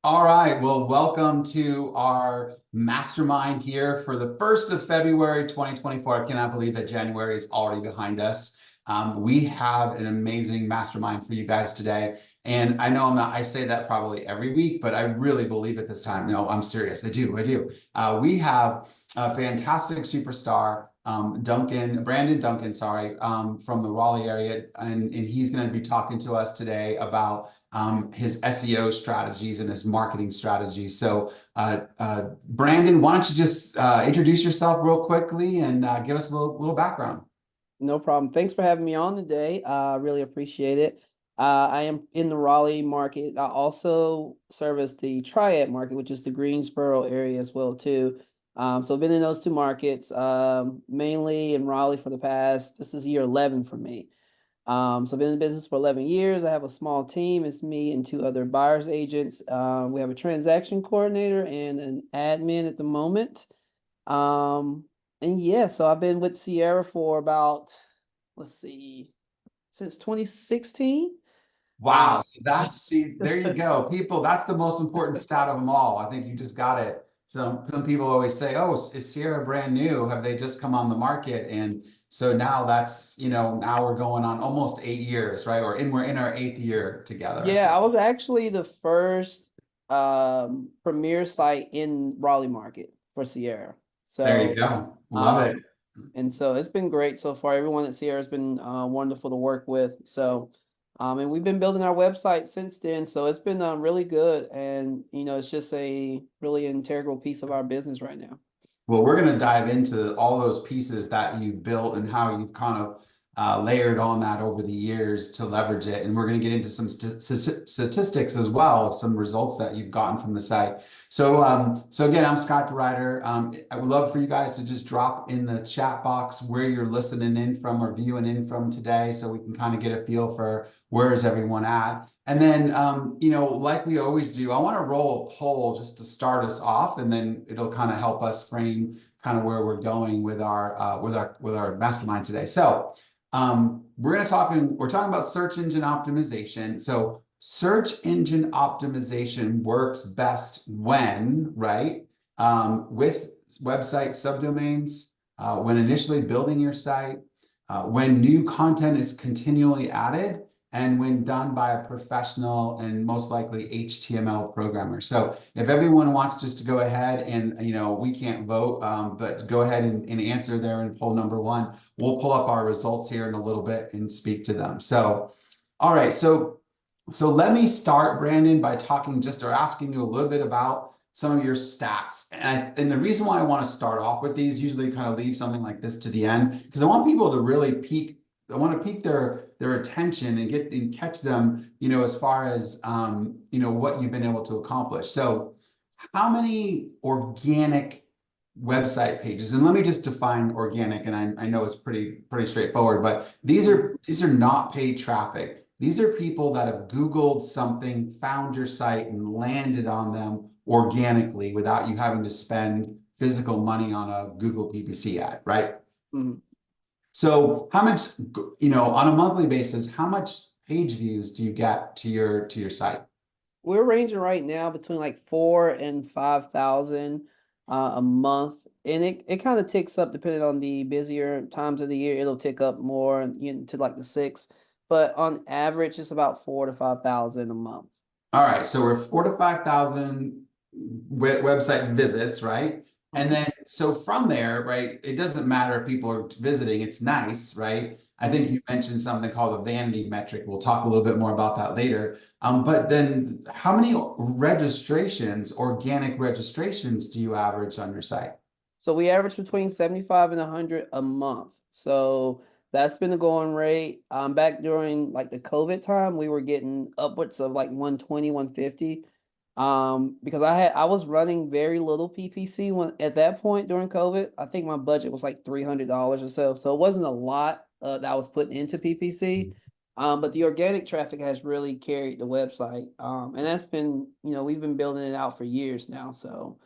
All right, well, welcome to our mastermind here for the 1st of February, 2024. I cannot believe that January is already behind us. We have an amazing mastermind for you guys today. And I know I say that probably every week, but I really believe it this time. No, I'm serious. I do. We have a fantastic superstar, Brandon Duncan, sorry, from the Raleigh area. And he's going to be talking to us today about his SEO strategies and his marketing strategies. So, Brandon, why don't you just introduce yourself real quickly and give us a little background? No problem. Thanks for having me on today. I really appreciate it. I am in the Raleigh market. I also service the Triad market, which is the Greensboro area as well too. So I've been in those two markets, mainly in Raleigh for this is year 11 for me. So I've been in business for 11 years. I have a small team. It's me and two other buyers agents. We have a transaction coordinator and an admin at the moment. Um, and yeah, so I've been with Sierra for about, let's see, since 2016. Wow. So see, there you go. People, that's the most important stat of them all. I think you just got it. Some people always say, oh, is Sierra brand new? Have they just come on the market? And so now now we're going on almost 8 years, right? We're in our eighth year together. So Yeah, I was actually the first premier site in Raleigh market for Sierra. there you So go. Love it. um and so it's been great so far. Everyone at Sierra has been wonderful to work with. So and we've been building our website since then. So it's been really good. And it's just a really integral piece of our business right now. Well, we're going to dive into all those pieces that you've built and how you've kind of layered on that over the years to leverage it. And we're going to get into some statistics as well of some results that you've gotten from the site. So again, I'm Scott DeRider. I would love for you guys to just drop in the chat box where you're listening in from or viewing in from today, so we can kind of get a feel for where is everyone at. And then, like we always do, I want to roll a poll just to start us off, and then it'll kind of help us frame kind of where we're going with our mastermind today. So, we're talking about search engine optimization. So, search engine optimization works best when, right, with website subdomains, when initially building your site, when new content is continually added, and when done by a professional and most likely HTML programmer. So if everyone wants just to go ahead and, we can't vote, but go ahead and answer there in poll number one, we'll pull up our results here in a little bit and speak to them. So, all right. So let me start, Brandon, by talking just or asking you a little bit about some of your stats. And the reason why I want to start off with these, usually kind of leave something like this to the end, because I want people to really I want to pique their attention and catch them, as far as what you've been able to accomplish. So how many organic website pages, and let me just define organic, and I know it's pretty straightforward, but these are not paid traffic. These are people that have Googled something, found your site, and landed on them organically without you having to spend physical money on a Google PPC ad, right? Mhm. So how much, on a monthly basis, how much page views do you get to your site? We're ranging right now between like 4 and 5,000 a month, and it kind of ticks up depending on the busier times of the year. It'll tick up more to like the six, but on average, it's about 4 to 5,000 a month. All right, so we're 4 to 5,000 website visits, right? And Mhm. then, so from there, right, it doesn't matter if people are visiting, it's nice, right? I think you mentioned something called a vanity metric. We'll talk a little bit more about that later. But then how many registrations, organic registrations do you average on your site? So we average between 75 and 100 a month. So that's been the going rate. Back during like the COVID time, we were getting upwards of like 120, 150. Because I was running very little PPC when at that point during COVID. I think my budget was like $300 or so. So it wasn't a lot that I was putting into PPC. But the organic traffic has really carried the website. And that's been, we've been building it out for years now. So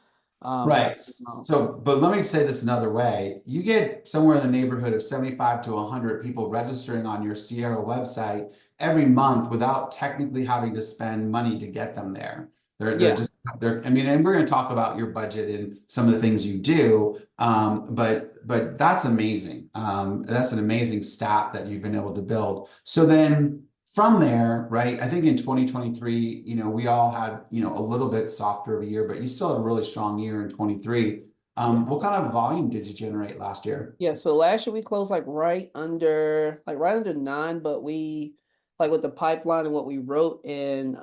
it's Right. So, but let me say this another way. You get somewhere in the neighborhood of 75 to 100 people registering on your Sierra website every month without technically having to spend money to get them there. They're Yeah. just I mean, and we're going to talk about your budget and some of the things you do. But that's amazing. That's an amazing stat that you've been able to build. So then from there, right? I think in 2023, we all had, a little bit softer of a year, but you still had a really strong year in 23. Yeah. What kind of volume did you generate last year? Yeah, so last year we closed right under 9, but we like with the pipeline and what we wrote in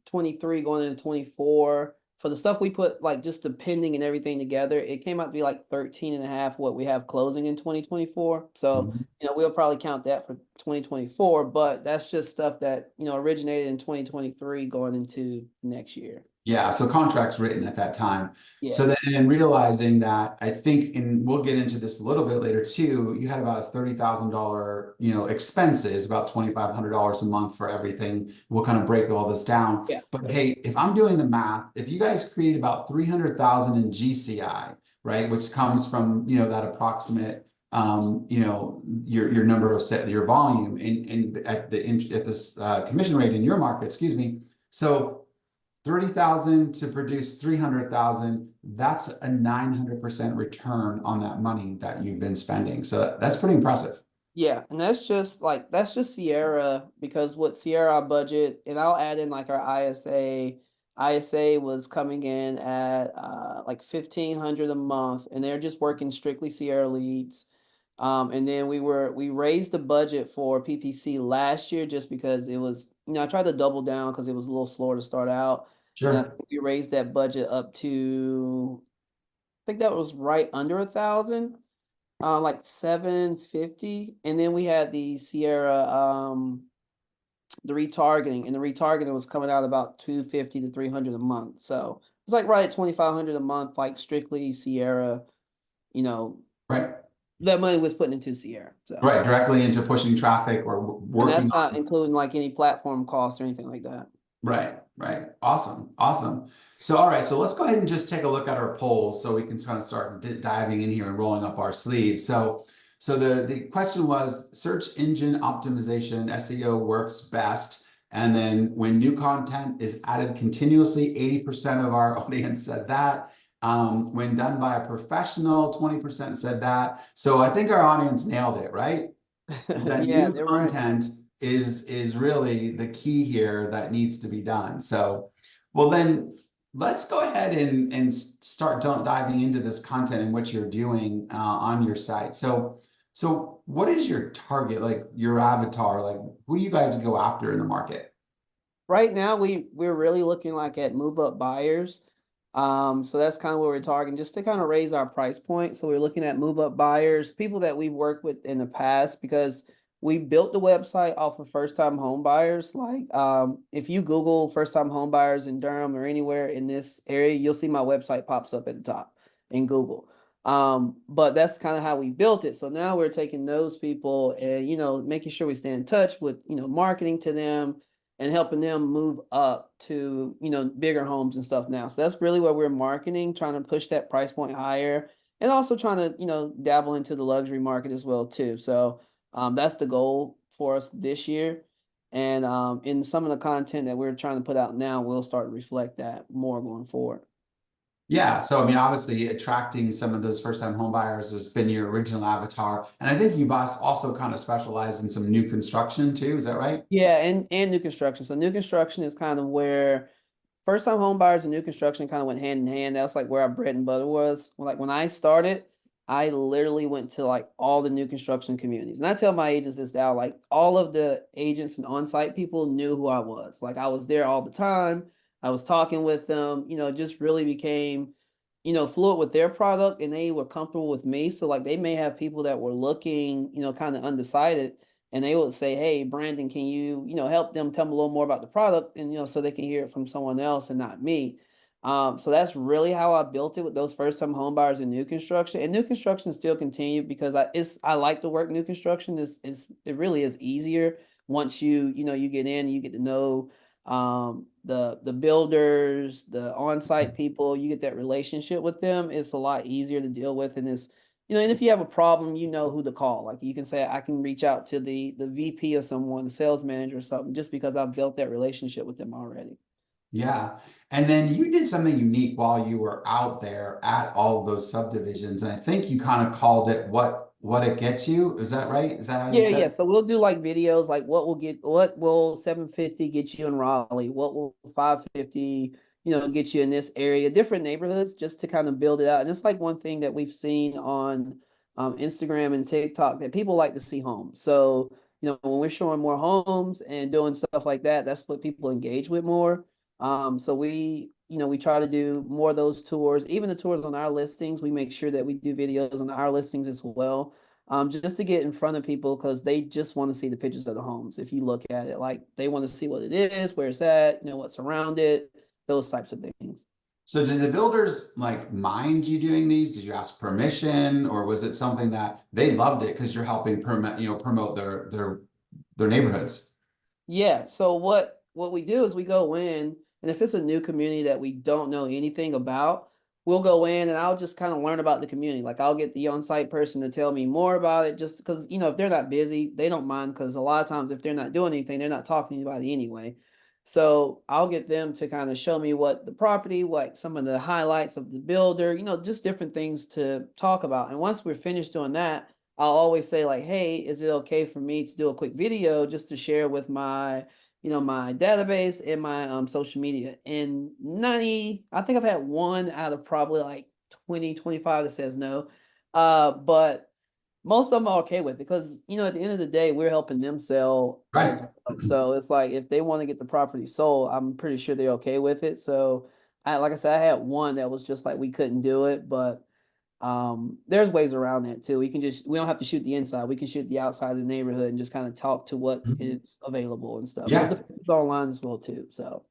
23 going into 24 for the stuff we put like just the pending and everything together, it came out to be like 13 and a half what we have closing in 2024. So, Mhm. we'll probably count that for 2024, but that's just stuff that, originated in 2023 going into next year. Yeah, so contracts written at that time. So Yeah. then in realizing that, I think, and we'll get into this a little bit later too, you had about a $30,000, expenses, about $2,500 a month for everything. We'll kind of break all this down. Yeah. But hey, if I'm doing the math, if you guys create about 300,000 in GCI, right, which comes from, that approximate your number of set your volume in at this commission rate in your market, excuse me. So 30,000 to produce 300,000, that's a 900% return on that money that you've been spending. So that's pretty impressive. Yeah, and that's just Sierra because what Sierra budget, and I'll add in like our ISA. ISA was coming in at like 1,500 a month, and they're just working strictly Sierra leads. And then we raised the budget for PPC last year just because it was, I tried to double down because it was a little slower to start out. And I Sure. think we raised that budget up to, I think that was right under 1,000, like 750. And then we had the Sierra, the retargeting, and the retargeting was coming out about 250 to 300 a month. So it's like right at 2,500 a month, like strictly Sierra, you know, Right. that money was put into Sierra. So, Right. Directly into pushing traffic or and working that's not on. including like any platform costs or anything like that. Right. Right. Awesome. Awesome. So, all right. So let's go ahead and just take a look at our polls so we can kind of start diving in here and rolling up our sleeves. So the question was search engine optimization, SEO works best. And then when new content is added continuously, 80% of our audience said that. When done by a professional, 20% said that. So I think our audience nailed it, right? Is that Yeah, new they're right. content is really the key here that needs to be done. So, well then let's go ahead and start diving into this content and what you're doing on your site. So what is your target, like your avatar, like who do you guys go after in the market? Right now, we're really looking like at move up buyers. So that's kind of what we're targeting, just to kind of raise our price point. So we're looking at move up buyers, people that we've worked with in the past, because we built the website off of first time home buyers. Like, if you Google first time home buyers in Durham or anywhere in this area, you'll see my website pops up at the top in Google. But that's kind of how we built it. So now we're taking those people and, making sure we stay in touch with, marketing to them and helping them move up to, bigger homes and stuff now. So that's really where we're marketing, trying to push that price point higher and also trying to, dabble into the luxury market as well too. So that's the goal for us this year. And in some of the content that we're trying to put out now, we'll start to reflect that more going forward. Yeah, so I mean, obviously attracting some of those first-time home buyers has been your original avatar. And I think you boss also kind of specialize in some new construction too, is that right? Yeah, and new construction. So new construction is kind of where first time home buyers and new construction kind of went hand in hand. That's like where our bread and butter was. Like when I started, I literally went to like all the new construction communities. And I tell my agents this now, like all of the agents and on-site people knew who I was. Like I was there all the time. I was talking with them, just really became, fluid with their product and they were comfortable with me. So like they may have people that were looking, kind of undecided and they would say, "Hey, Brandon, can you, help them tell them a little more about the product and so they can hear it from someone else and not me." So that's really how I built it with those first time home buyers in new construction. And new construction still continued because I like to work new construction. Is it really is easier once you get in, you get to know the builders, the on-site people, you get that relationship with them. It's a lot easier to deal with and it's and if you have a problem, you know who to call. Like you can say, I can reach out to the VP or someone, the sales manager or something, just because I've built that relationship with them already. Yeah. And then you did something unique while you were out there at all of those subdivisions. And I think you kind of called it what it gets you. Is that right? Is that how you Yeah, said yeah. it? So we'll do like videos like what will 750 get you in Raleigh? What will 550, get you in this area, different neighborhoods, just to kind of build it out. And it's like one thing that we've seen on Instagram and TikTok that people like to see homes. So, when we're showing more homes and doing stuff like that, that's what people engage with more. So we try to do more of those tours, even the tours on our listings. We make sure that we do videos on our listings as well, just to get in front of people because they just want to see the pictures of the homes. If you look at it, like they want to see what it is, where it's at, what's around it, those types of things. So did the builders like mind you doing these? Did you ask permission, or was it something that they loved it because you're helping promote their neighborhoods? Yeah. So what we do is we go in, and if it's a new community that we don't know anything about, we'll go in and I'll just kind of learn about the community. Like I'll get the on-site person to tell me more about it, just because if they're not busy, they don't mind. Because a lot of times if they're not doing anything, they're not talking to anybody anyway. So I'll get them to kind of show me what the property, what some of the highlights of the builder, just different things to talk about. And once we're finished doing that, I'll always say like, hey, is it okay for me to do a quick video just to share with my database and my social media? And 90, I think I've had one out of probably like 20, 25 that says no. But most of them are okay with it because at the end of the day, we're helping them sell as Right. well. So it's like if they want to get the property sold, I'm pretty sure they're okay with it. So like I said, I had one that was just like we couldn't do it, but there's ways around that too. We don't have to shoot the inside. We can shoot the outside of the neighborhood and just kind of talk to what is available and stuff. Because the Yeah. pictures online as well too. So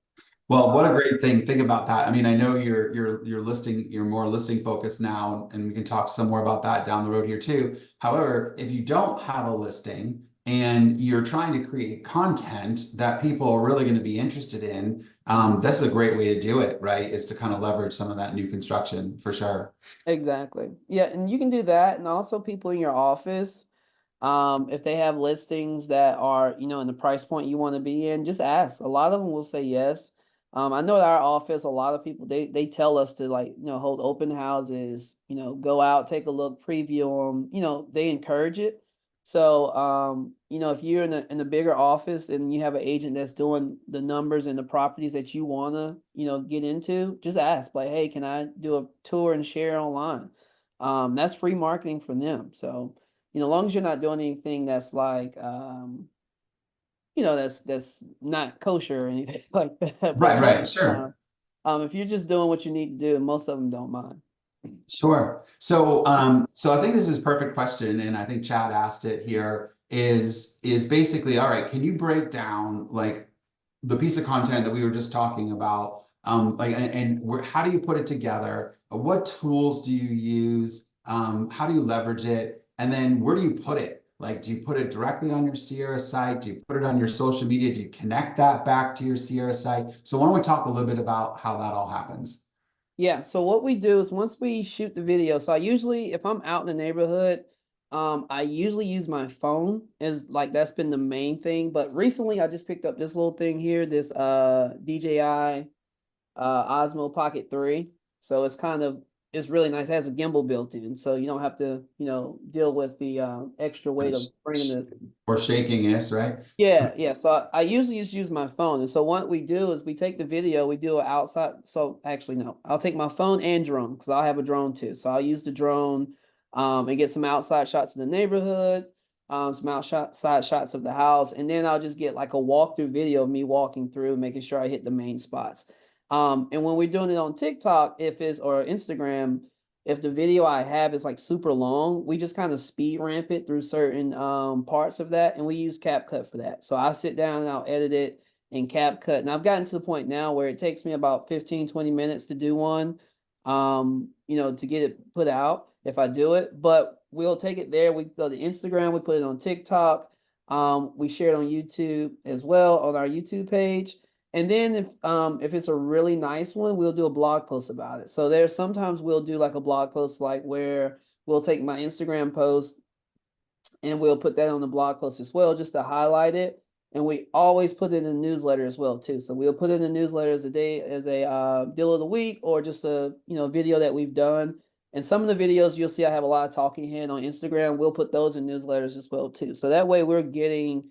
Well, what a great thing. Think about that. I mean, I know you're more listing focused now, and we can talk some more about that down the road here too. However, if you don't have a listing and you're trying to create content that people are really going to be interested in, that's a great way to do it, right? Is to kind of leverage some of that new construction for sure. exactly. Yeah, and you can do that. And also people in your office, if they have listings that are, in the price point you want to be in, just ask. A lot of them will say yes. I know at our office, a lot of people they tell us to like, hold open houses, go out, take a look, preview them, they encourage it. So, if you're in a bigger office and you have an agent that's doing the numbers and the properties that you want to, get into, just ask like, hey, can I do a tour and share online? That's free marketing for them. So, as long as you're not doing anything that's like, that's not kosher or anything like that. But Right, most right, of the sure. time, if you're just doing what you need to do, most of them don't mind. Sure. So I think this is a perfect question, and I think Chad asked it here, is basically, all right, can you break down like the piece of content that we were just talking about? Like, and how do you put it together? What tools do you use? How do you leverage it? And then where do you put it? Like, do you put it directly on your Sierra site? Do you put it on your social media? Do you connect that back to your Sierra site? So why don't we talk a little bit about how that all happens? Yeah, so what we do is once we shoot the video, so I usually, if I'm out in the neighborhood, I usually use my phone as like that's been the main thing. But recently I just picked up this little thing here, this DJI Osmo Pocket 3. So it's really nice. It has a gimbal built in, so you don't have to, deal with the extra weight of bringing the. Or shakiness, right? Yeah, yeah. So I usually just use my phone. And so what we do is we take the video, we do it outside. So actually, no, I'll take my phone and drone because I'll have a drone too. So I'll use the drone and get some outside shots of the neighborhood, some outside shots of the house, and then I'll just get like a walkthrough video of me walking through, making sure I hit the main spots. And when we're doing it on TikTok, if it's or Instagram, if the video I have is like super long, we just kind of speed ramp it through certain parts of that, and we use CapCut for that. So I sit down and I'll edit it in CapCut. And I've gotten to the point now where it takes me about 15, 20 minutes to do one, to get it put out if I do it. But we'll take it there. We go to Instagram, we put it on TikTok, we share it on YouTube as well on our YouTube page. And then if it's a really nice one, we'll do a blog post about it. So there's sometimes we'll do like a blog post like where we'll take my Instagram post and we'll put that on the blog post as well just to highlight it. and we always put it in the newsletter as well too. So we'll put it in the newsletter as a day, as a deal of the week, or just a video that we've done. And some of the videos you'll see I have a lot of talking head on Instagram. We'll put those in newsletters as well too. So that way we're getting,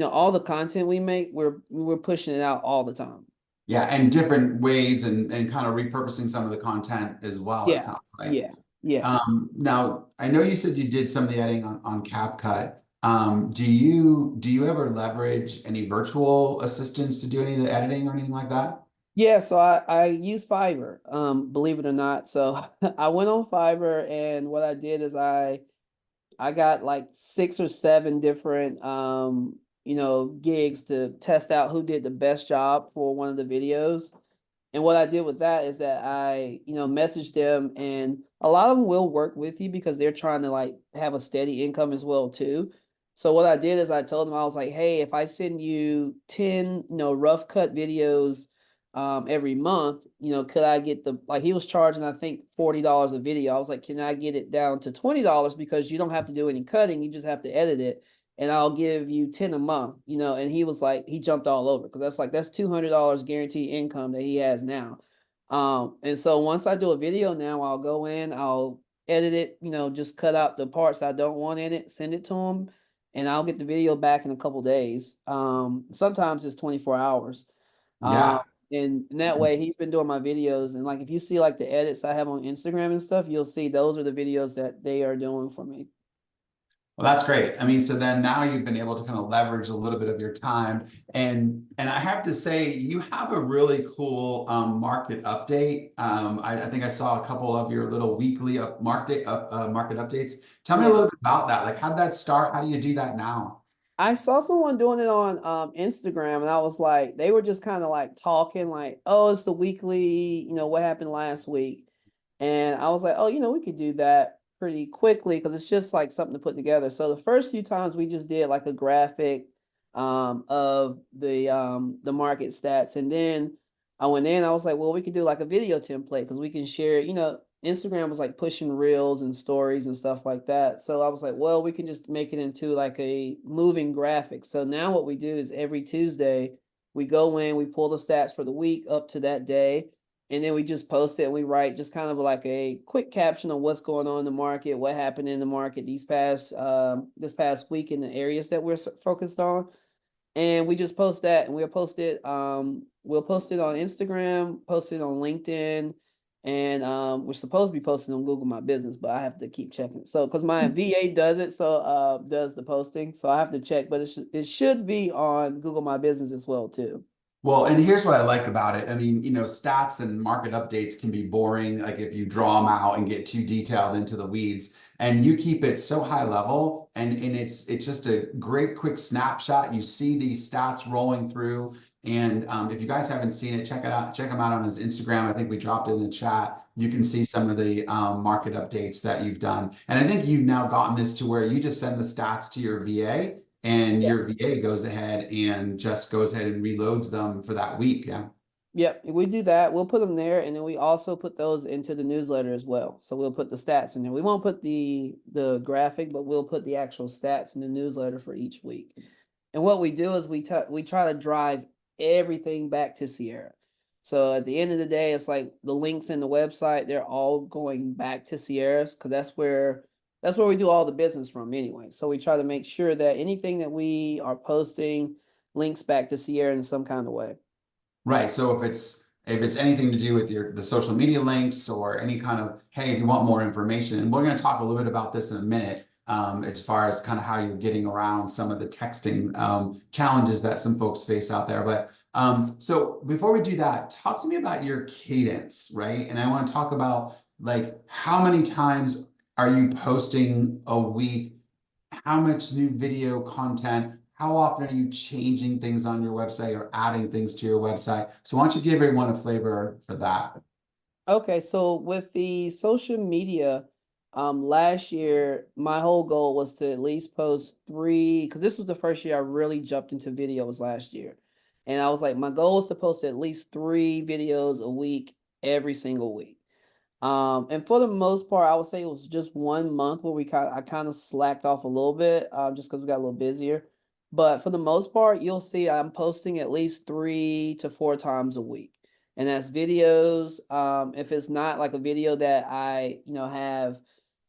all the content we make, we're pushing it out all the time. Yeah, and different ways and kind of repurposing some of the content as well, it Yeah, sounds like. yeah, yeah. Now I know you said you did some of the editing on CapCut. Do you ever leverage any virtual assistants to do any of the editing or anything like that? Yeah, so I use Fiverr, believe it or not. So I went on Fiverr, and what I did is I got like 6 or 7 different gigs to test out who did the best job for one of the videos. And what I did with that is that I, messaged them, and a lot of them will work with you because they're trying to like have a steady income as well too. So what I did is I told them, I was like, hey, if I send you 10, rough cut videos every month, could I get the, like, he was charging I think $40 a video. I was like, can I get it down to $20 because you don't have to do any cutting, you just have to edit it, and I'll give you 10 a month, and he was like, he jumped all over because that's $200 guaranteed income that he has now. And so once I do a video now, I'll go in, I'll edit it, just cut out the parts I don't want in it, send it to him, and I'll get the video back in a couple days. Sometimes it's 24 hours. Um, Yeah. and that way he's been doing my videos. And like if you see like the edits I have on Instagram and stuff, you'll see those are the videos that they are doing for me. Well, that's great. I mean, so then now you've been able to kind of leverage a little bit of your time, and I have to say you have a really cool market update. I think I saw a couple of your little weekly market updates. Tell me a Yeah. little bit about that. Like, how did that start? How do you do that now? I saw someone doing it on Instagram, and I was like, they were just kind of like talking like, oh, it's the weekly, what happened last week. And I was like, oh, we could do that pretty quickly because it's just like something to put together. So the first few times we just did like a graphic of the market stats. And then I went in, I was like, well, we could do like a video template because we can share, Instagram was like pushing reels and stories and stuff like that. So I was like, well, we can just make it into like a moving graphic. So now what we do is every Tuesday we go in, we pull the stats for the week up to that day, and then we just post it and we write just kind of like a quick caption on what's going on in the market, what happened in the market this past week in the areas that we're focused on, and we just post that, and we'll post it on Instagram, post it on LinkedIn, and we're supposed to be posting on Google My Business, but I have to keep checking. So because my VA does it, so does the posting, so I have to check, but it should be on Google My Business as well too. Well, and here's what I like about it. I mean, stats and market updates can be boring, like if you draw them out and get too detailed into the weeds. And you keep it so high level, and it's just a great quick snapshot. You see these stats rolling through. And if you guys haven't seen it, check it out. Check him out on his Instagram. I think we dropped it in the chat. You can see some of the market updates that you've done. And I think you've now gotten this to where you just send the stats to your VA, and your VA goes ahead and just goes ahead and reloads them for that week. Yeah. Yep, we do that. We'll put them there, and then we also put those into the newsletter as well. So we'll put the stats in there. We won't put the graphic, but we'll put the actual stats in the newsletter for each week. And what we do is we try to drive everything back to Sierra. So at the end of the day, it's like the links in the website, they're all going back to Sierra's because that's where we do all the business from anyway. So we try to make sure that anything that we are posting links back to Sierra in some kind of way. Right. So if it's anything to do with the social media links or any kind of, hey, if you want more information, and we're going to talk a little bit about this in a minute, as far as kind of how you're getting around some of the texting challenges that some folks face out there. But so before we do that, talk to me about your cadence, right? And I want to talk about like how many times are you posting a week? How much new video content? How often are you changing things on your website or adding things to your website? So why don't you give everyone a flavor for that? Okay, so with the social media, last year my whole goal was to at least post 3, because this was the first year I really jumped into videos last year. And I was like, my goal was to post at least 3 videos a week, every single week. And for the most part, I would say it was just one month where I kind of slacked off a little bit, just because we got a little busier. But for the most part, you'll see I'm posting at least 3 to 4 times a week. And that's videos. If it's not like a video that I, have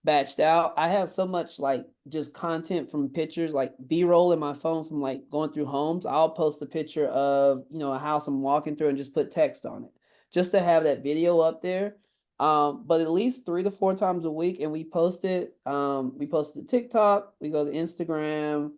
batched out, I have so much like just content from pictures, like B-roll in my phone from like going through homes. I'll post a picture of, a house I'm walking through and just put text on it just to have that video up there. But at least 3 to 4 times a week, and we post it. We post it to TikTok, we go to Instagram,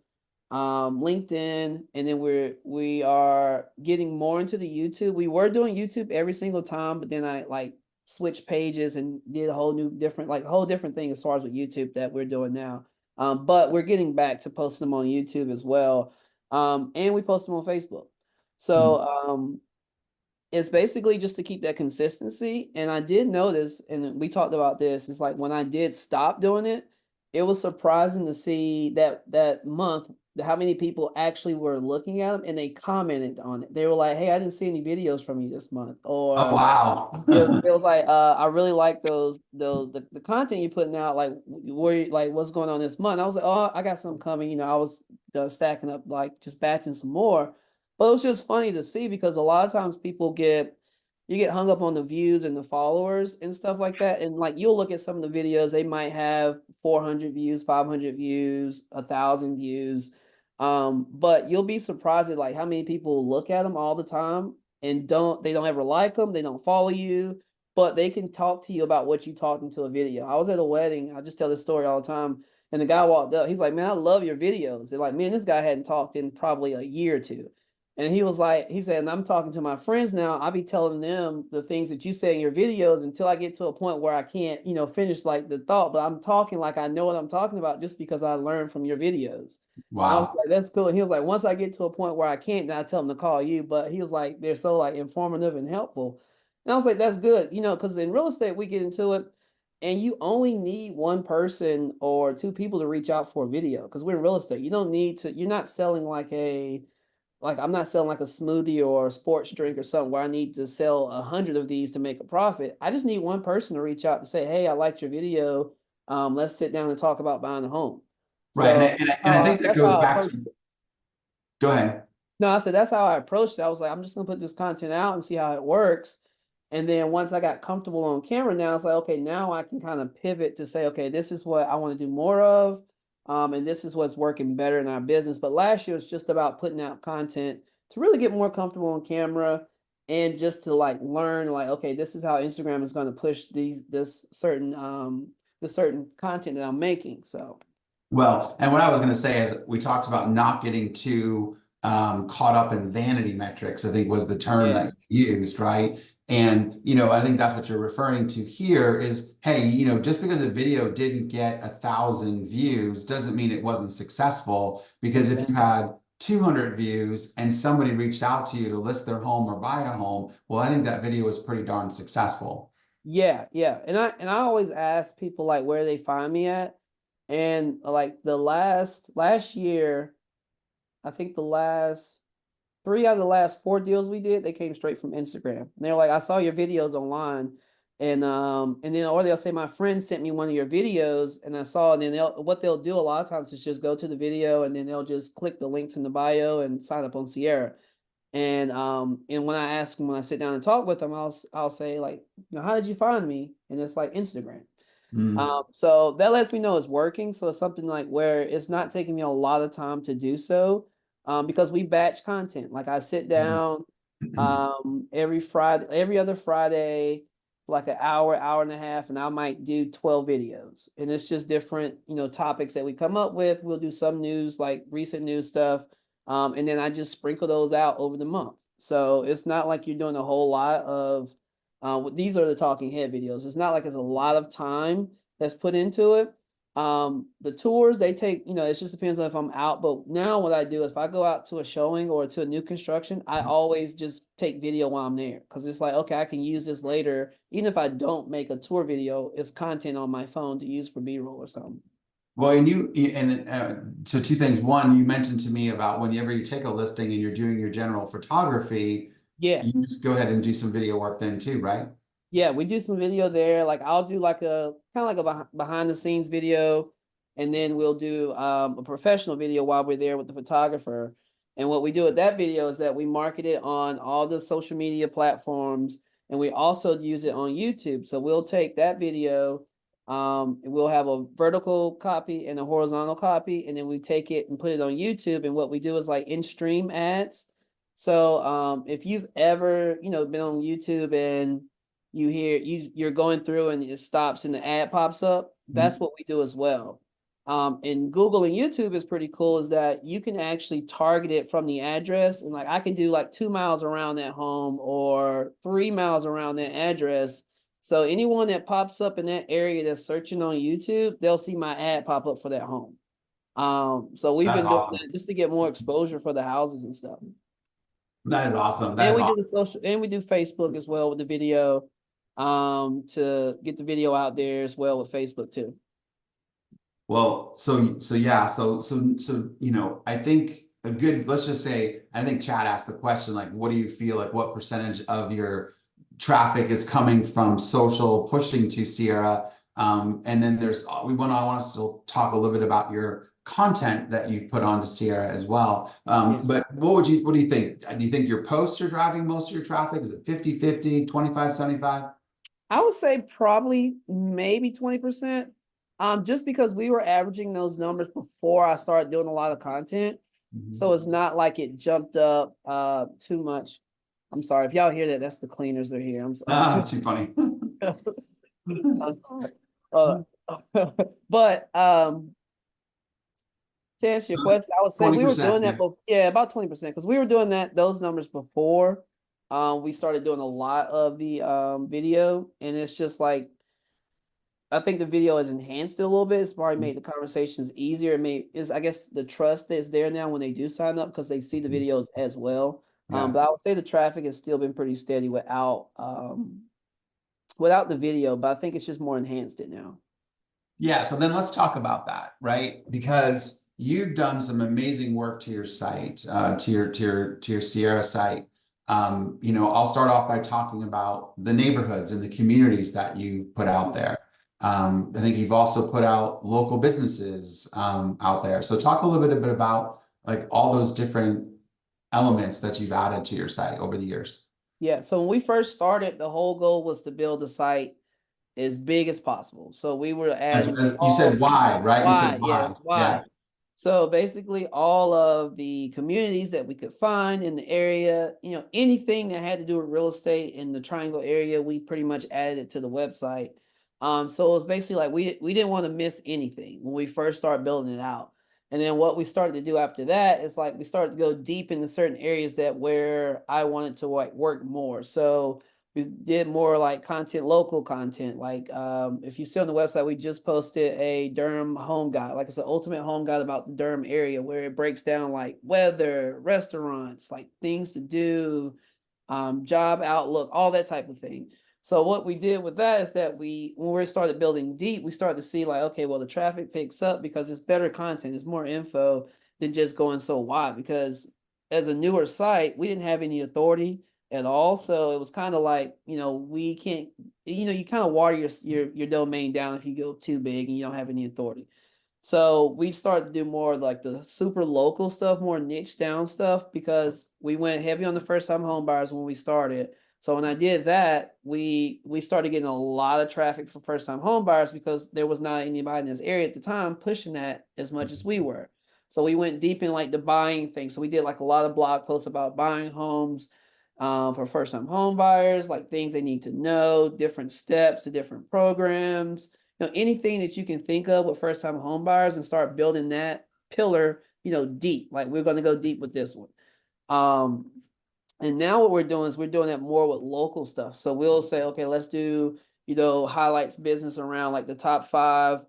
LinkedIn, and then we are getting more into the YouTube. We were doing YouTube every single time, but then I like switched pages and did a whole new different, like a whole different thing as far as with YouTube that we're doing now. But we're getting back to posting them on YouTube as well. And we post them on Facebook. So it's basically just to keep that consistency. And I did notice, and we talked about this, it's like when I did stop doing it, it was surprising to see that month how many people actually were looking at them and they commented on it. They were like, "Hey, I didn't see any videos from you this month," Oh, or wow. it was like, "I really like those the content you're putting out. Like, like what's going on this month?" I was like, "Oh, I got something coming." I was stacking up, like just batching some more. But it was just funny to see because a lot of times you get hung up on the views and the followers and stuff like that. And like you'll look at some of the videos, they might have 400 views, 500 views, 1,000 views. But you'll be surprised at like how many people look at them all the time and they don't ever like them, they don't follow you, but they can talk to you about what you talked into a video. I was at a wedding, I just tell this story all the time, and the guy walked up, he's like, "Man, I love your videos." They're like, "Man, this guy hadn't talked in probably a year or two." And he was like, he said, "And I'm talking to my friends now. I'll be telling them the things that you say in your videos until I get to a point where I can't, finish like the thought. But I'm talking like I know what I'm talking about just because I learned from your videos." And I was Wow. like, "That's cool." And he was like, "Once I get to a point where I can't, then I tell them to call you." But he was like, "They're so like informative and helpful." And I was like, "That's good," because in real estate we get into it, and you only need one person or two people to reach out for a video because we're in real estate. You don't need to. You're not selling like I'm not selling like a smoothie or a sports drink or something where I need to sell 100 of these to make a profit. I just need one person to reach out to say, "Hey, I liked your video. Let's sit down and talk about buying a home." Right. And So I think that that's goes how I back approach to, it. go ahead. No, I said that's how I approached it. I was like, I'm just gonna put this content out and see how it works. And then once I got comfortable on camera, now it's like, okay, now I can kind of pivot to say, okay, this is what I want to do more of. And this is what's working better in our business. But last year was just about putting out content to really get more comfortable on camera and just to like learn, like, okay, this is how Instagram is going to push this certain content that I'm making. So Well, and what I was going to say is we talked about not getting too caught up in vanity metrics, I think was the term yeah. that you used, right? And, I think that's what you're referring to here is, hey, just because a video didn't get 1,000 views doesn't mean it wasn't successful. Because if you Exactly. had 200 views and somebody reached out to you to list their home or buy a home, well, I think that video was pretty darn successful. Yeah, yeah. And I always ask people like where they find me at. And like the last year, I think the last 3 out of the last 4 deals we did, they came straight from Instagram. And they're like, "I saw your videos online." And then or they'll say, "My friend sent me one of your videos and I saw," and then they'll do a lot of times is just go to the video and then they'll just click the links in the bio and sign up on Sierra. And when I ask them, when I sit down and talk with them, I'll say like, "How did you find me?" And it's like Instagram. Mm. So that lets me know it's working. So it's something like where it's not taking me a lot of time to do so, because we batch content. Like I sit down, every Friday, every other Friday, like an hour, hour and a half, and I might do 12 videos. And it's just different, topics that we come up with. We'll do some news, like recent news stuff. And then I just sprinkle those out over the month. So it's not like you're doing a whole lot of, these are the talking head videos. It's not like it's a lot of time that's put into it. The tours they take, it just depends on if I'm out. But now what I do, if I go out to a showing or to a new construction, I always just take video while I'm there because it's like, okay, I can use this later. Even if I don't make a tour video, it's content on my phone to use for B-roll or something. Well, so two things. One, you mentioned to me about whenever you take a listing and you're doing your general photography, Yeah. you just go ahead and do some video work then too, right? Yeah, we do some video there. Like I'll do like a kind of like a behind the scenes video. and then we'll do a professional video while we're there with the photographer. And what we do with that video is that we market it on all the social media platforms, and we also use it on YouTube. So we'll take that video, and we'll have a vertical copy and a horizontal copy, and then we take it and put it on YouTube. And what we do is like in-stream ads. So if you've ever, been on YouTube and you're going through and it stops and the ad pops up, that's what we do as well. And Google and YouTube is pretty cool, is that you can actually target it from the address. And like I can do like 2 miles around that home or 3 miles around that address. So anyone that pops up in that area that's searching on YouTube, they'll see my ad pop up for that home. So we've That's been doing awesome. that just to get more exposure for the houses and stuff. That is awesome. That And is we do awesome. the social, and we do Facebook as well with the video, to get the video out there as well with Facebook too. Well, so yeah, so I think a good, let's just say, I think Chad asked the question, like, what do you feel like, what percentage of your traffic is coming from social pushing to Sierra? And then I want us to talk a little bit about your content that you've put onto Sierra as well. Yeah. But what do you think? Do you think your posts are driving most of your traffic? Is it 50-50, 25-75? I would say probably maybe 20%. Just because we were averaging those numbers before I started doing a lot of content. So it's not like it jumped up too much. I'm sorry if y'all hear that, that's the cleaners are here. I'm sorry. Ah, that's too funny. Uh, but to answer your So question, I would say we were 20%, doing yeah. that, but yeah, about 20%, because we were doing those numbers before. We started doing a lot of the video, and it's just like I think the video has enhanced it a little bit. It's probably made the conversations easier. I guess the trust that's there now when they do sign up because they see the videos as well. Yeah. But I would say the traffic has still been pretty steady without the video, but I think it's just more enhanced it now. Yeah, so then let's talk about that, right? Because you've done some amazing work to your site, to your Sierra site. I'll start off by talking about the neighborhoods and the communities that you've put out there. I think you've also put out local businesses out there. So talk a little bit about like all those different elements that you've added to your site over the years. Yeah, so when we first started, the whole goal was to build the site as big as possible. So we were adding As you said, all wide, right? You said wide, yes, wide. Yeah. wide. So basically all of the communities that we could find in the area, anything that had to do with real estate in the Triangle area, we pretty much added it to the website. So it was basically like we didn't want to miss anything when we first started building it out. And then what we started to do after that is like we started to go deep into certain areas that where I wanted to like work more. So we did more like local content. Like if you see on the website, we just posted a Durham home guide. Like it's an ultimate home guide about the Durham area where it breaks down like weather, restaurants, like things to do, job outlook, all that type of thing. So what we did with that is that when we started building deep, we started to see like, okay, well, the traffic picks up because it's better content, it's more info than just going so wide. Because as a newer site, we didn't have any authority at all. So it was kind of like, we can't, you kind of water your domain down if you go too big and you don't have any authority. So we started to do more like the super local stuff, more niche down stuff, because we went heavy on the first time home buyers when we started. So when I did that, we started getting a lot of traffic for first time home buyers because there was not anybody in this area at the time pushing that as much as we were. So we went deep in like the buying thing. So we did like a lot of blog posts about buying homes for first time home buyers, like things they need to know, different steps to different programs, anything that you can think of with first time home buyers, and start building that pillar, deep. Like we're going to go deep with this one. And now what we're doing is we're doing that more with local stuff. So we'll say, okay, let's do, highlights business around like the top 5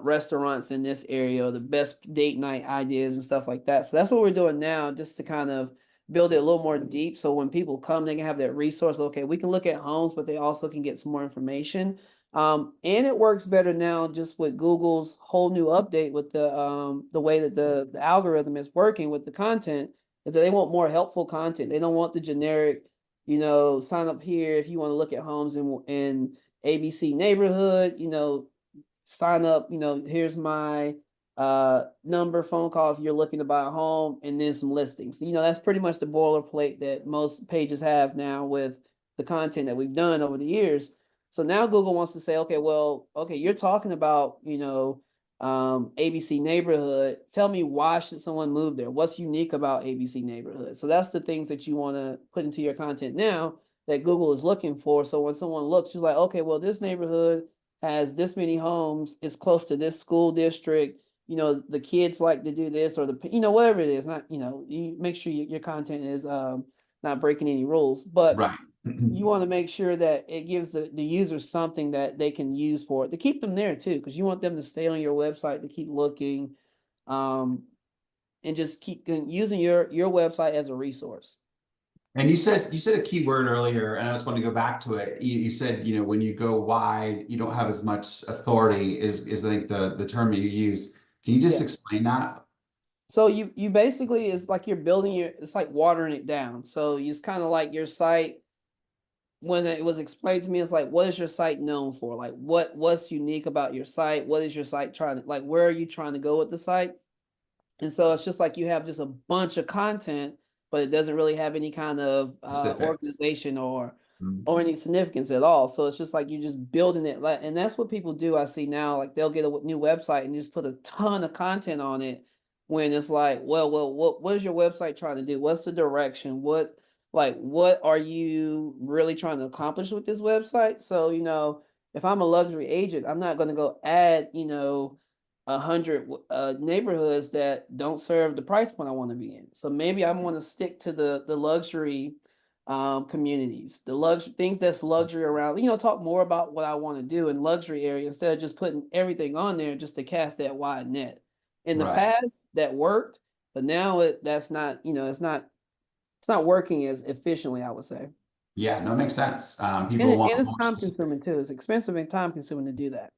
restaurants in this area, or the best date night ideas and stuff like that. So that's what we're doing now, just to kind of build it a little more deep. So when people come, they can have that resource. Okay, we can look at homes, but they also can get some more information. And it works better now just with Google's whole new update with the way that the algorithm is working with the content, is that they want more helpful content. They don't want the generic, sign up here if you want to look at homes in ABC neighborhood, sign up, here's my number, phone call if you're looking to buy a home, and then some listings. That's pretty much the boilerplate that most pages have now with the content that we've done over the years. So now Google wants to say, okay, well, okay, you're talking about, ABC neighborhood. Tell me, why should someone move there? What's unique about ABC neighborhood? So that's the things that you want to put into your content now that Google is looking for. So when someone looks, she's like, okay, well, this neighborhood has this many homes, it's close to this school district, the kids like to do this, or whatever it is. Not, you make sure your content is not breaking any rules, but Right. you want to make sure that it gives the user something that they can use for it to keep them there too, because you want them to stay on your website, to keep looking, and just keep using your website as a resource. And you said a key word earlier, and I just want to go back to it. You said, when you go wide, you don't have as much authority, is I think the term you used. Can you just Yeah. explain that? So you basically, it's like you're building it's like watering it down. So it's kind of like your site, when it was explained to me, it's like, what is your site known for? Like what's unique about your site? What is your site trying to, like, where are you trying to go with the site? And so it's just like you have just a bunch of content, but it doesn't really have any kind of Specifics. organization or Mm. any significance at all. So it's just like you're just building it. And that's what people do. I see now, like they'll get a new website and just put a ton of content on it, when it's like, well, what is your website trying to do? What's the direction? What are you really trying to accomplish with this website? So, if I'm a luxury agent, I'm not going to go add, 100 neighborhoods that don't serve the price point I want to be in. So maybe I want to stick to the luxury communities, the luxury things that's luxury around, talk more about what I want to do in luxury area, instead of just putting everything on there just to cast that wide net. In the Right. past that worked, but now that's not, it's not working as efficiently, I would say. Yeah, no, it makes sense. And, People want and it's more time specific. consuming too. It's expensive and time consuming to do that.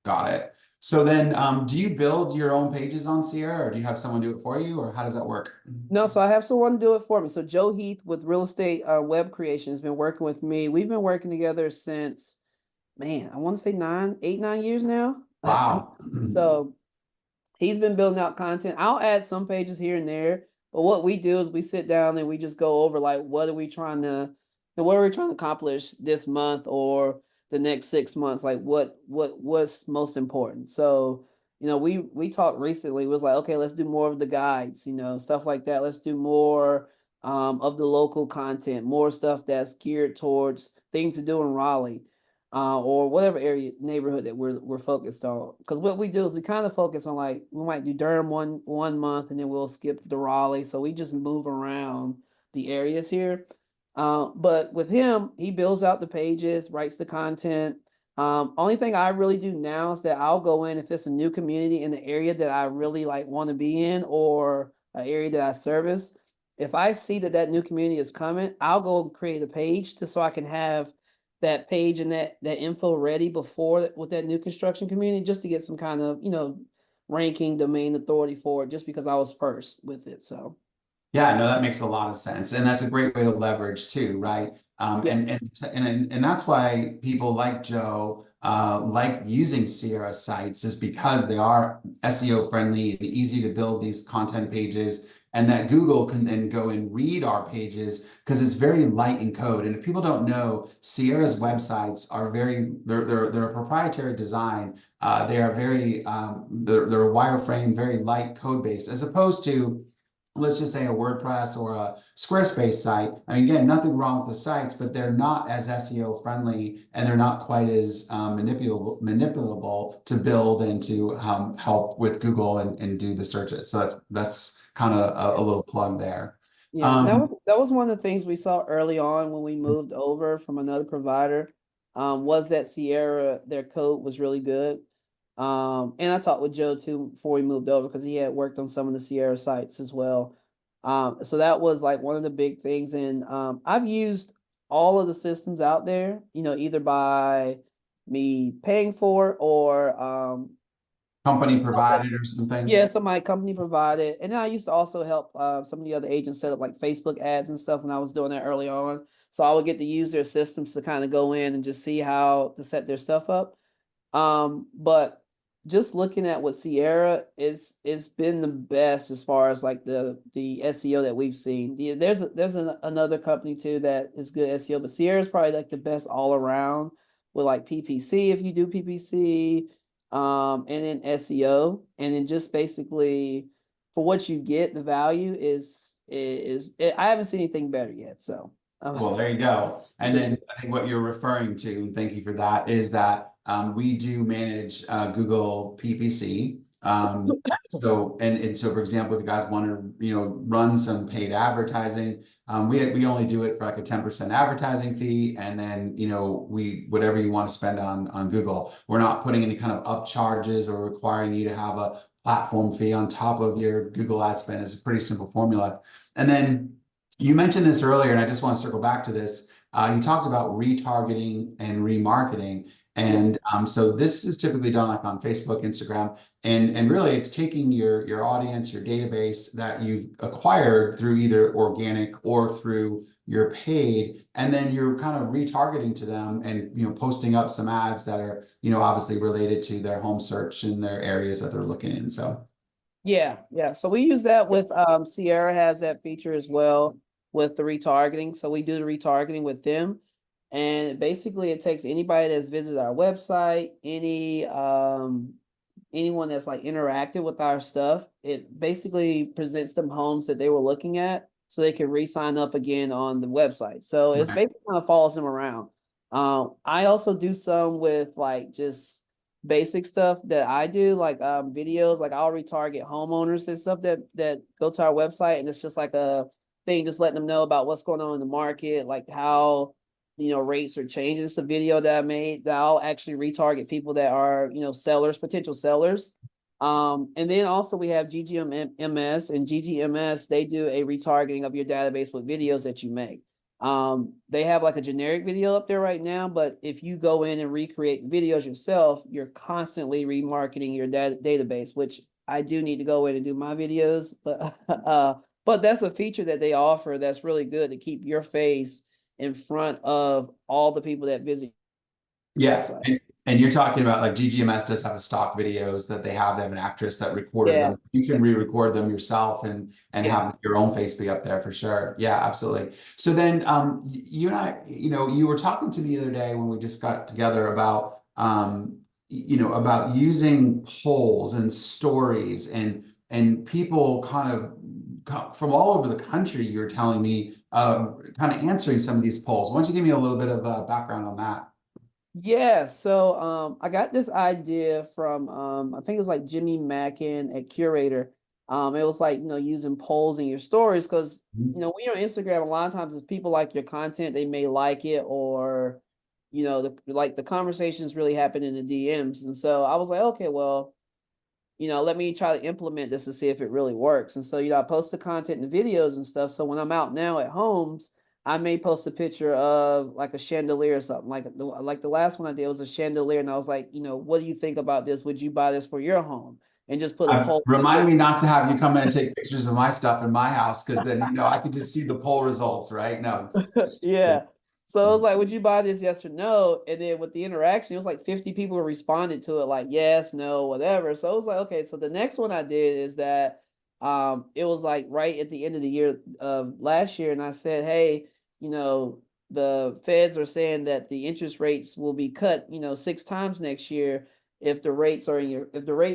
Got it. So then, do you build your own pages on Sierra, or do you have someone do it for you, or how does that work? No, so I have someone do it for me. So Joe Heath with Real Estate Web Creation has been working with me. We've been working together since, man, I want to say 9 years now. Wow. So he's been building out content. I'll add some pages here and there, but what we do is we sit down and we just go over, like, what are we trying to accomplish this month or the next 6 months? Like what's most important. So, we talked recently, it was like, okay, let's do more of the guides, stuff like that. Let's do more of the local content, more stuff that's geared towards things to do in Raleigh, or whatever area neighborhood that we're focused on. Because what we do is we kind of focus on, like, we might do Durham one month and then we'll skip to Raleigh. So we just move around the areas here. But with him, he builds out the pages, writes the content. Only thing I really do now is that I'll go in if it's a new community in the area that I really like want to be in, or an area that I service. If I see that new community is coming, I'll go and create a page just so I can have that page and that info ready before with that new construction community, just to get some kind of, ranking, domain authority for it, just because I was first with it. So Yeah, no, that makes a lot of sense, and that's a great way to leverage too, right? yeah. And that's why people like Joe like using Sierra sites, is because they are SEO friendly and easy to build these content pages, and that Google can then go and read our pages because it's very light in code. And if people don't know, Sierra's websites are they're a proprietary design. They are they're a wireframe, very light code base, as opposed to, let's just say, a WordPress or a Squarespace site. I mean, again, nothing wrong with the sites, but they're not as SEO friendly, and they're not quite as manipulable to build and to help with Google and do the searches. So that's kind of a little plug there. Yeah, and that Um, was that was one of the things we saw early on when we moved over from another provider. Was that Sierra, their code was really good. And I talked with Joe too before we moved over, because he had worked on some of the Sierra sites as well. So that was like one of the big things. And I've used all of the systems out there, either by me paying for it, or Company provided or something. yeah, so my company provided. And then I used to also help some of the other agents set up like Facebook ads and stuff when I was doing that early on. So I would get to use their systems to kind of go in and just see how to set their stuff up. But just looking at what Sierra it's been the best as far as like the SEO that we've seen. Another company too that is good SEO, but Sierra is probably like the best all around with like PPC if you do PPC, and then SEO, and then just basically for what you get, the value I haven't seen anything better yet. So Well, there you go. And good. then I think what you're referring to, and thank you for that, is that we do manage Google PPC. So for example, if you guys want to, run some paid advertising, we only do it for like a 10% advertising fee, and then we whatever you want to spend on Google. We're not putting any kind of up charges or requiring you to have a platform fee on top of your Google ad spend. It's a pretty simple formula. And then you mentioned this earlier, and I just want to circle back to this. You talked about retargeting and remarketing. Yeah. And so this is typically done like on Facebook, Instagram, and really it's taking your audience, your database that you've acquired through either organic or through your paid, and then you're kind of retargeting to them and posting up some ads that are obviously related to their home search and their areas that they're looking in. So Yeah, yeah. So we use that with Sierra has that feature as well with the retargeting. So we do the retargeting with them. And basically it takes anybody that's visited our website, anyone that's like interacted with our stuff, it basically presents them homes that they were looking at so they can re-sign up again on the website. So it's right. basically kind of follows them around. I also do some with like just basic stuff that I do, like videos, like I'll retarget homeowners and stuff that go to our website, and it's just like a thing, just letting them know about what's going on in the market, like how rates are changing. It's a video that I made that I'll actually retarget people that are sellers, potential sellers. And then also we have GGMS, and GGMS, they do a retargeting of your database with videos that you make. They have like a generic video up there right now, but if you go in and recreate videos yourself, you're constantly remarketing your database, which I do need to go in and do my videos, but that's a feature that they offer that's really good to keep your face in front of all the people that visit your Yeah, website. and you're talking about like GGMS does have a stock videos that they have. They have an actress that recorded Yeah, them. You can re-record them yourself and yeah. have your own face be up there for sure. Yeah, absolutely. So then you and I, you were talking to me the other day when we just got together about about using polls and stories and people kind of from all over the country. You're telling me kind of answering some of these polls. Why don't you give me a little bit of background on that? Yeah, so I got this idea from I think it was like Jimmy Mackin at Curator. It was like, using polls in your stories because when you're on Instagram, a lot of times if people like your content, they may like it, or the conversations really happen in the DMs. And so I was like, okay, well, let me try to implement this to see if it really works. And so, I post the content and the videos and stuff. So when I'm out now at homes, I may post a picture of like a chandelier or something. Like the last one I did was a chandelier, and I was like, what do you think about this? Would you buy this for your home? And just put a poll that Remind said, me not to have you come in and take pictures of my stuff in my house because then I could just see the poll results, right? No, just kidding. yeah. So it was like, would you buy this? Yes or no? And then with the interaction, it was like 50 people who responded to it, like yes, no, whatever. So it was like, okay. So the next one I did is that it was like right at the end of the year of last year, and I said, hey, you know, the feds are saying that the interest rates will be cut, 6 times next year. If the rates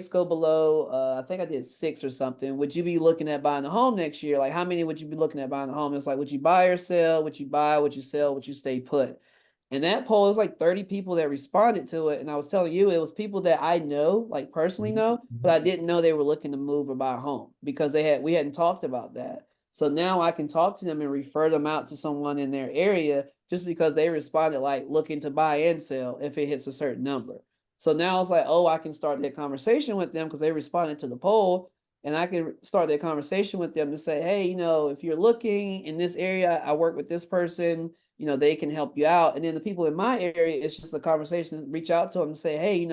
go below, I think I did 6 or something, would you be looking at buying a home next year? Like, how many would you be looking at buying a home? It's like, would you buy or sell? Would you buy? Would you sell? Would you stay put? And that poll is like 30 people that responded to it. And I was telling you, it was people that I know, like personally know, but I didn't know they were looking to move or buy a home because we hadn't talked about that. So now I can talk to them and refer them out to someone in their area just because they responded like looking to buy and sell if it hits a certain number. So now it's like, oh, I can start that conversation with them because they responded to the poll, and I can start that conversation with them to say, hey, if you're looking in this area, I work with this person, they can help you out. And then the people in my area, it's just a conversation, reach out to them and say, hey,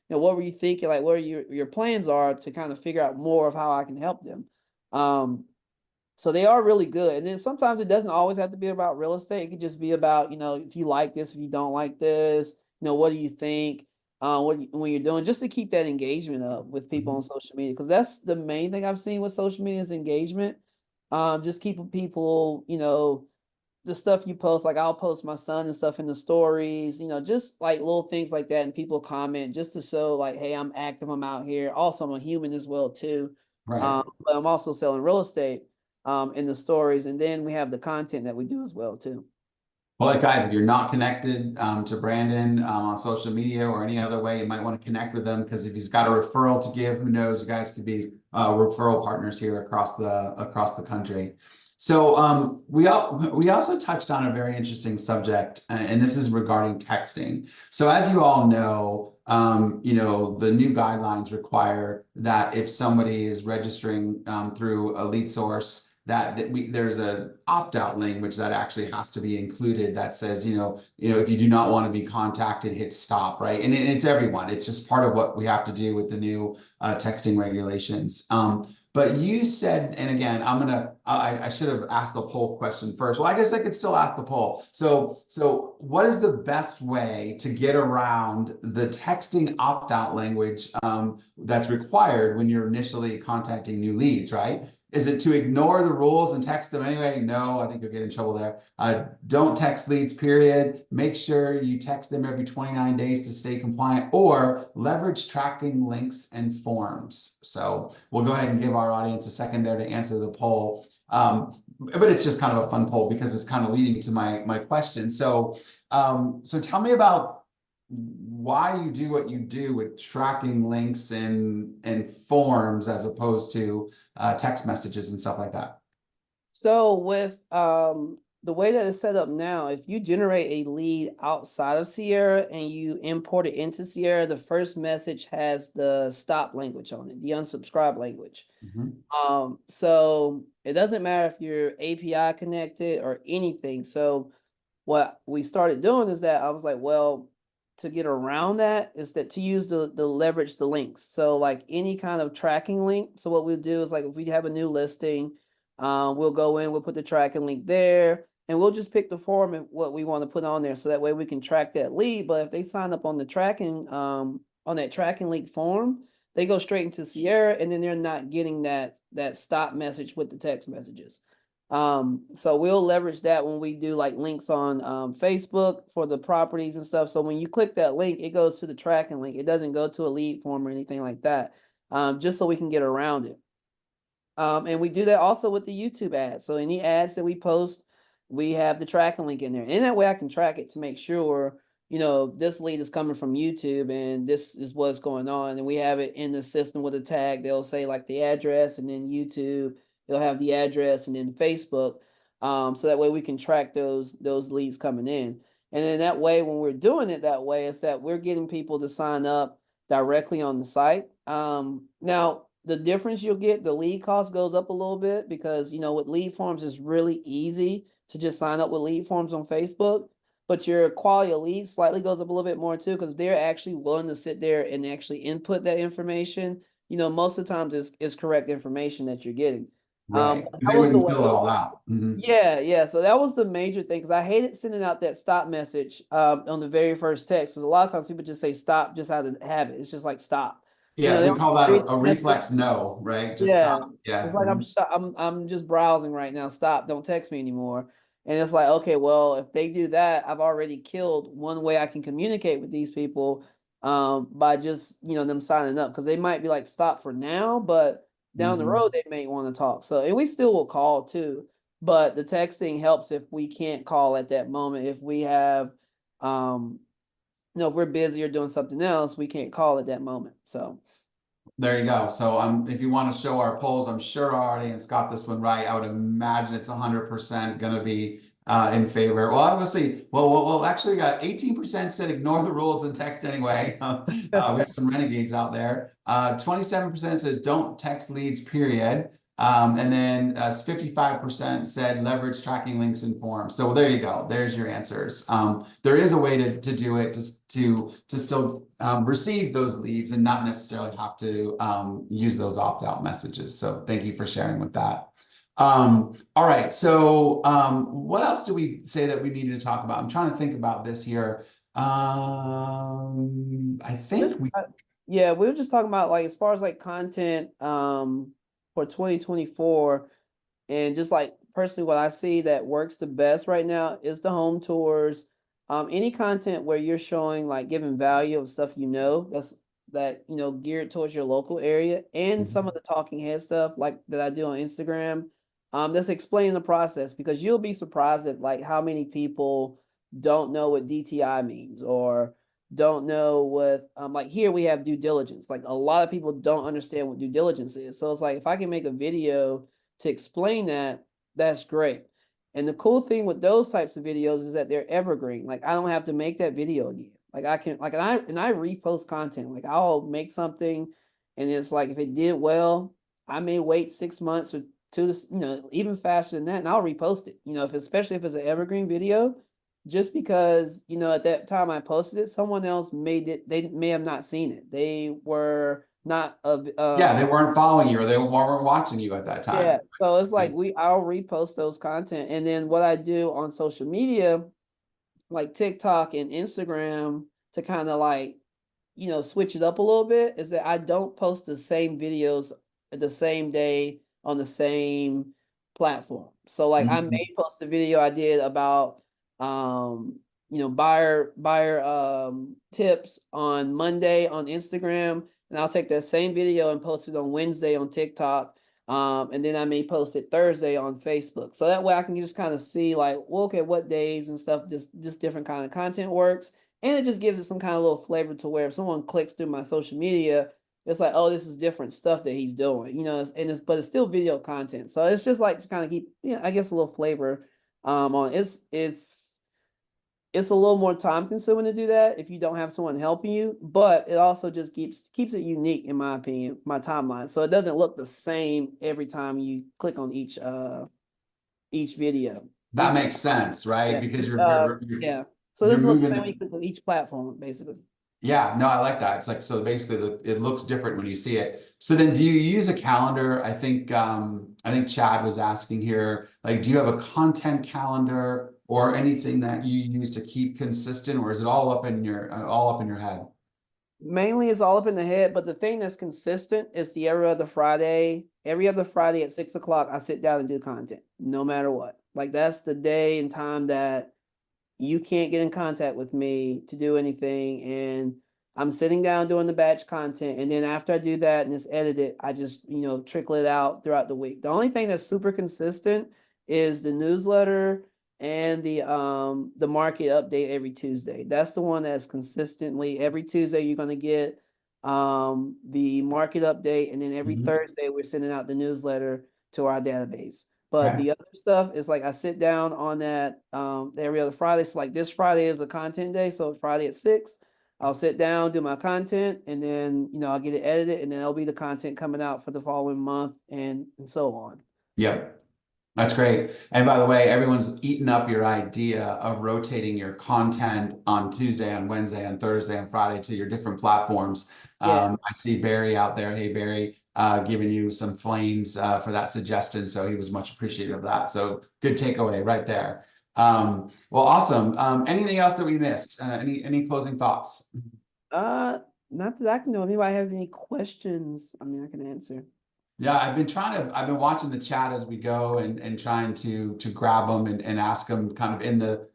what were you thinking? Like, what are your plans are to kind of figure out more of how I can help them. Um, so they are really good. And then sometimes it doesn't always have to be about real estate. It could just be about, if you like this, if you don't like this, what do you think? when you're doing, just to keep that engagement up with people on Mhm. social media, because that's the main thing I've seen with social media is engagement. Just keeping people, the stuff you post, like I'll post my son and stuff in the stories, just like little things like that, and people comment just to show like, hey, I'm active, I'm out here. Also, I'm a human as well too. Right. But I'm also selling real estate in the stories, and then we have the content that we do as well too. Well, like guys, if you're not connected to Brandon on social media or any other way, you might want to connect with him because if he's got a referral to give, who knows, you guys could be referral partners here across the country. So we also touched on a very interesting subject, and this is regarding texting. So as you all know, the new guidelines require that if somebody is registering through a lead source, there's a opt-out language that actually has to be included that says, if you do not want to be contacted, hit stop, right? And it's everyone. It's just part of what we have to do with the new texting regulations. But you said, and again, I should have asked the poll question first. Well, I guess I could still ask the poll. So what is the best way to get around the texting opt-out language that's required when you're initially contacting new leads, right? Is it to ignore the rules and text them anyway? No, I think you'll get in trouble there. Don't text leads, period. Make sure you text them every 29 days to stay compliant, or leverage tracking links and forms. So we'll go ahead and give our audience a second there to answer the poll. But it's just kind of a fun poll because it's kind of leading to my question. So tell me about why you do what you do with tracking links and forms as opposed to text messages and stuff like that. So with the way that it's set up now, if you generate a lead outside of Sierra and you import it into Sierra, the first message has the stop language on it, the unsubscribe language. Mhm. So it doesn't matter if you're API connected or anything. So what we started doing is that I was like, well, to get around that is that to use the leverage the links. So like any kind of tracking link. So what we'll do is like if we have a new listing, we'll go in, we'll put the tracking link there, and we'll just pick the form and what we want to put on there. So that way we can track that lead. But if they sign up on the tracking, on that tracking link form, they go straight into Sierra, and then they're not getting that stop message with the text messages. So we'll leverage that when we do like links on Facebook for the properties and stuff. So when you click that link, it goes to the tracking link. It doesn't go to a lead form or anything like that. Just so we can get around it. And we do that also with the YouTube ads. So any ads that we post, we have the tracking link in there. And that way I can track it to make sure, this lead is coming from YouTube and this is what's going on. And we have it in the system with a tag. They'll say like the address and then YouTube. They'll have the address and then Facebook. So that way we can track those leads coming in. And then that way, when we're doing it that way, it's that we're getting people to sign up directly on the site. Now the difference you'll get, the lead cost goes up a little bit because, with lead forms, it's really easy to just sign up with lead forms on Facebook, but your quality of leads slightly goes up a little bit more too because they're actually willing to sit there and actually input that information. Most of the times it's correct information that you're getting. Right. But And that they was the wouldn't way. fill it all out. Mhm. Yeah, yeah. So that was the major thing because I hated sending out that stop message on the very first text. Because a lot of times people just say stop just out of habit. It's just like stop. Yeah, They we don't call that read a the message. reflex no, right? Just Yeah, stop. it's Yeah. like Mhm. I'm just browsing right now. Stop! Don't text me anymore. And it's like, okay, well, if they do that, I've already killed one way I can communicate with these people by just them signing up because they might be like stop for now, but down the road Mhm. they may want to talk. So and we still will call too, but the texting helps if we can't call at that moment. If we have, um, if we're busy or doing something else, we can't call at that moment. So. There you go. So if you want to show our polls, I'm sure our audience got this one right. I would imagine it's 100% going to be in favor. Well, obviously, actually, we got 18% said ignore the rules and text anyway. We have some renegades out there. 27% says don't text leads, period. And then 55% said leverage tracking links and forms. So there you go. There's your answers. There is a way to do it to still receive those leads and not necessarily have to use those opt-out messages. So thank you for sharing with that. All right. So what else do we say that we needed to talk about? I'm trying to think about this here. I think we, Yeah, we were just talking about like as far as like content for 2024. And just like personally, what I see that works the best right now is the home tours. Any content where you're showing like giving value of stuff that geared towards your local area, and some of the talking head stuff like that I do on Instagram. That's explaining the process, because you'll be surprised at like how many people don't know what DTI means, or don't know what like here we have due diligence. Like a lot of people don't understand what due diligence is. So it's like if I can make a video to explain that, that's great. And the cool thing with those types of videos is that they're evergreen. Like I don't have to make that video again. Like I can like and I repost content. Like I'll make something and it's like if it did well, I may wait 6 months or two to, even faster than that, and I'll repost it. If especially if it's an evergreen video, just because, at that time I posted it, someone else made it, they may have not seen it. They were not of yeah, they weren't following you or they weren't watching you at that time. yeah, so it's like Right. I'll repost those content, and then what I do on social media, like TikTok and Instagram, to kind of like switch it up a little bit, is that I don't post the same videos the same day on the same platform. So like I Mhm. may post a video I did about buyer tips on Monday on Instagram, and I'll take that same video and post it on Wednesday on TikTok. And then I may post it Thursday on Facebook. So that way I can just kind of see like, well, okay, what days and stuff, just different kind of content works. And it just gives it some kind of little flavor to where if someone clicks through my social media, it's like, oh, this is different stuff that he's doing, but it's still video content. So it's just like to kind of keep, I guess a little flavor on it's a little more time consuming to do that if you don't have someone helping you, but it also just keeps it unique in my opinion, my timeline. So it doesn't look the same every time you click on each video. That Each makes sense, right? yeah, Because yeah. So it you're doesn't look the moving same when the, you click on each platform, basically. yeah, no, I like that. It's like, so basically it looks different when you see it. So then do you use a calendar? I think Chad was asking here, like, do you have a content calendar or anything that you use to keep consistent, or is it all up in your head? Mainly it's all up in the head, but the thing that's consistent is the every other Friday. Every other Friday at 6 o'clock, I sit down and do content, no matter what. Like that's the day and time that you can't get in contact with me to do anything. And I'm sitting down doing the batch content. And then after I do that and it's edited, I just, trickle it out throughout the week. The only thing that's super consistent is the newsletter and the market update every Tuesday. That's the one that's consistently every Tuesday you're gonna get the market update, and then every Mhm. Thursday we're sending out the newsletter to our database. But Okay. the other stuff is like I sit down on that every other Friday. So like this Friday is a content day. So Friday at 6, I'll sit down, do my content, and then I'll get it edited, and then it'll be the content coming out for the following month, and so on. Yep. That's great. And by the way, everyone's eaten up your idea of rotating your content on Tuesday, on Wednesday, on Thursday, and Friday to your different platforms. Yeah. I see Barry out there. Hey, Barry, giving you some flames for that suggestion. So he was much appreciative of that. So good takeaway right there. Well, awesome. Anything else that we missed? Any closing thoughts? Uh, Not that I can know. If anybody has any questions, I mean, I can answer. Yeah, I've been watching the chat as we go and trying to grab them and ask them kind of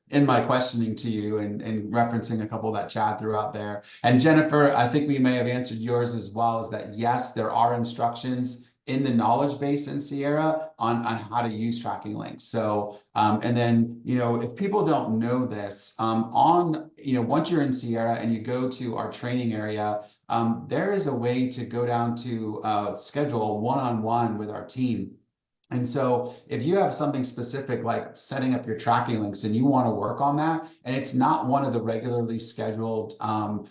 in my questioning to you and referencing a couple that Chad threw out there. And Jennifer, I think we may have answered yours as well, is that yes, there are instructions in the knowledge base in Sierra on how to use tracking links. So, and then, if people don't know this, once you're in Sierra and you go to our training area, there is a way to go down to schedule a one-on-one with our team. And so if you have something specific like setting up your tracking links and you want to work on that, and it's not one of the regularly scheduled,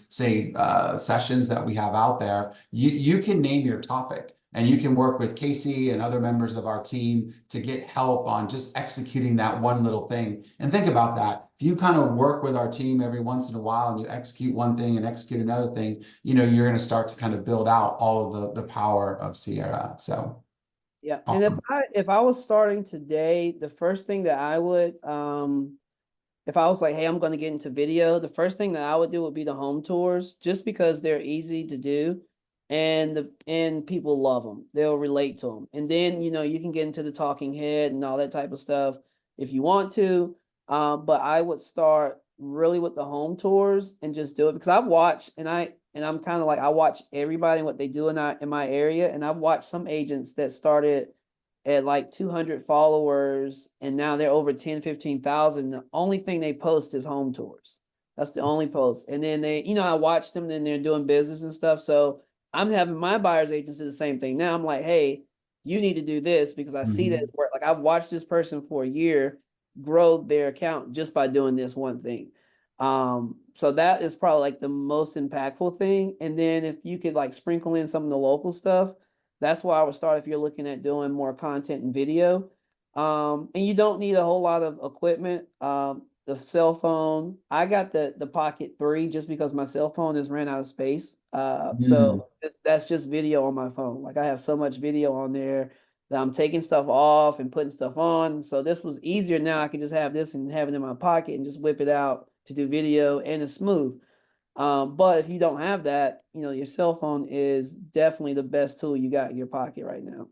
sessions that we have out there, you can name your topic. And you can work with Casey and other members of our team to get help on just executing that one little thing. And think about that. If you kind of work with our team every once in a while and you execute one thing and execute another thing, you're going to start to kind of build out all of the power of Sierra. So Yeah. And awesome. if I was starting today, the first thing that I would if I was like, hey, I'm going to get into video, the first thing that I would do would be the home tours, just because they're easy to do, and people love them. They'll relate to them. And then, you can get into the talking head and all that type of stuff if you want to. But I would start really with the home tours and just do it, because I've watched, I'm kind of like, I watch everybody and what they do in my area, and I've watched some agents that started at like 200 followers and now they're over 10, 15,000. The only thing they post is home tours. That's the only post. And then I watch them, then they're doing business and stuff. So I'm having my buyer's agents do the same thing. Now I'm like, hey, you need to do this, because I see that Mhm. it work. Like, I've watched this person for a year grow their account just by doing this one thing. So that is probably like the most impactful thing. And then if you could like sprinkle in some of the local stuff, that's where I would start if you're looking at doing more content and video. And you don't need a whole lot of equipment. The cell phone, I got the Pocket 3 just because my cell phone has ran out of space. Mm. That's just video on my phone. Like, I have so much video on there that I'm taking stuff off and putting stuff on. So this was easier. Now I can just have this and have it in my pocket and just whip it out to do video, and it's smooth. But if you don't have that, your cell phone is definitely the best tool you got in your pocket right now.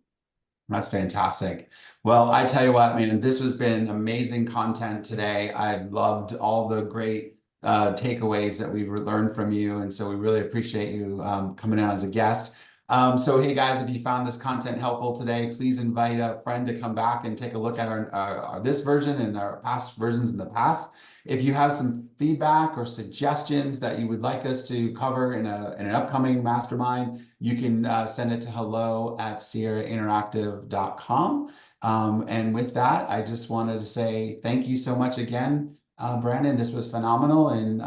That's fantastic. Well, I tell you what, man, this has been amazing content today. I've loved all the great takeaways that we've learned from you. And so we really appreciate you coming in as a guest. So, hey guys, if you found this content helpful today, please invite a friend to come back and take a look at our this version and our past versions in the past. If you have some feedback or suggestions that you would like us to cover in an upcoming mastermind, you can send it to hello@sierrainteractive.com. And with that, I just wanted to say thank you so much again, Brandon. This was phenomenal, and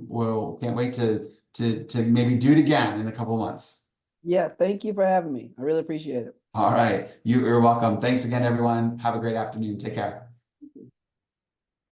we'll can't wait to maybe do it again in a couple months. Yeah, thank you for having me. I really appreciate it. All right, you're welcome. Thanks again, everyone. Have a great afternoon. Take care.